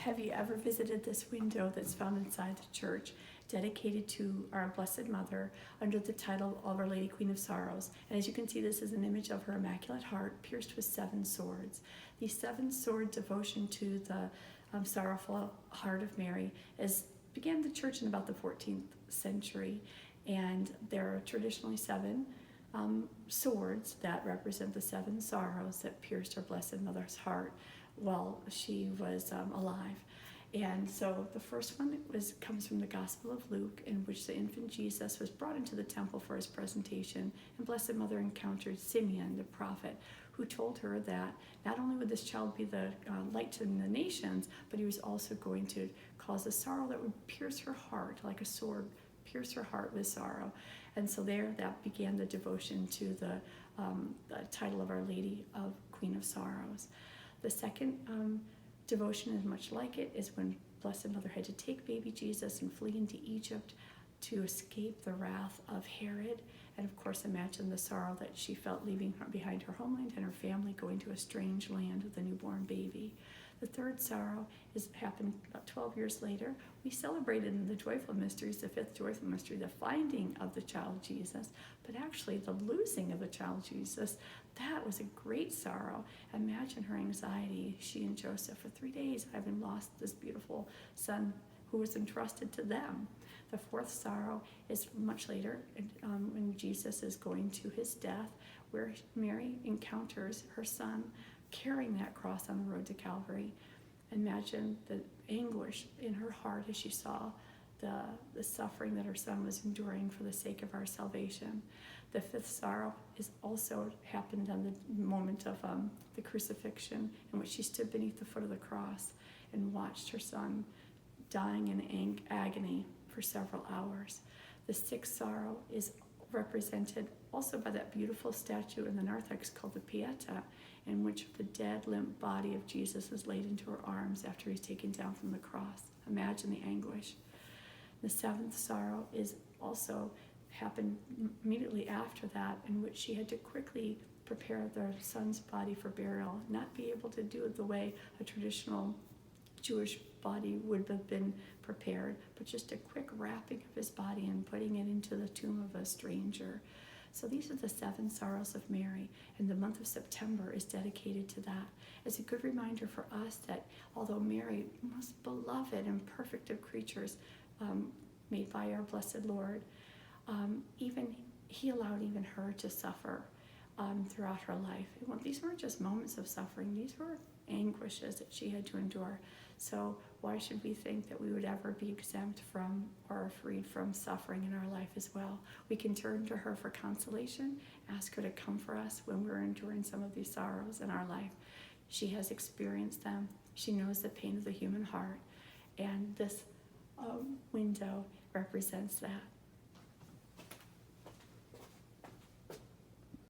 Have you ever visited this window that's found inside the church, dedicated to our Blessed Mother under the title of Our Lady Queen of Sorrows? And as you can see, this is an image of her Immaculate Heart pierced with 7 swords. The 7-sword devotion to the sorrowful heart of Mary began the church in about the 14th century, and there are traditionally 7 swords that represent the 7 sorrows that pierced our Blessed Mother's heart while she was alive. And so the first one comes from the Gospel of Luke, in which the infant Jesus was brought into the temple for his presentation, and Blessed Mother encountered Simeon, the prophet, who told her that not only would this child be the light to the nations, but he was also going to cause a sorrow that would pierce her heart like a sword, pierce her heart with sorrow. And so that began the devotion to the title of Our Lady of Queen of Sorrows. The second devotion is much like it, is when Blessed Mother had to take baby Jesus and flee into Egypt to escape the wrath of Herod. And of course, imagine the sorrow that she felt leaving behind her homeland and her family, going to a strange land with a newborn baby. The third sorrow happened about 12 years later. We celebrated in the joyful mysteries, the 5th joyful mystery, the finding of the child Jesus, but actually the losing of the child Jesus. That was a great sorrow. Imagine her anxiety. She and Joseph, for 3 days, having lost this beautiful son who was entrusted to them. The 4th sorrow is much later, when Jesus is going to his death, where Mary encounters her son carrying that cross on the road to Calvary. Imagine the anguish in her heart as she saw the suffering that her son was enduring for the sake of our salvation. The 5th sorrow is also happened on the moment of the crucifixion, in which she stood beneath the foot of the cross and watched her son dying in agony for several hours. The 6th sorrow is represented also by that beautiful statue in the narthex called the Pieta, in which the dead, limp body of Jesus is laid into her arms after he's taken down from the cross. Imagine the anguish. The 7th sorrow is also happened immediately after that, in which she had to quickly prepare their son's body for burial, not be able to do it the way a traditional Jewish body would have been prepared, but just a quick wrapping of his body and putting it into the tomb of a stranger. So these are the 7 sorrows of Mary, and the month of September is dedicated to that. It's a good reminder for us that although Mary, most beloved and perfect of creatures, made by our blessed Lord, he allowed even her to suffer throughout her life. These weren't just moments of suffering, these were anguishes that she had to endure. So why should we think that we would ever be exempt from or freed from suffering in our life as well? We can turn to her for consolation, ask her to come for us when we're enduring some of these sorrows in our life. She has experienced them. She knows the pain of the human heart, and this window represents that.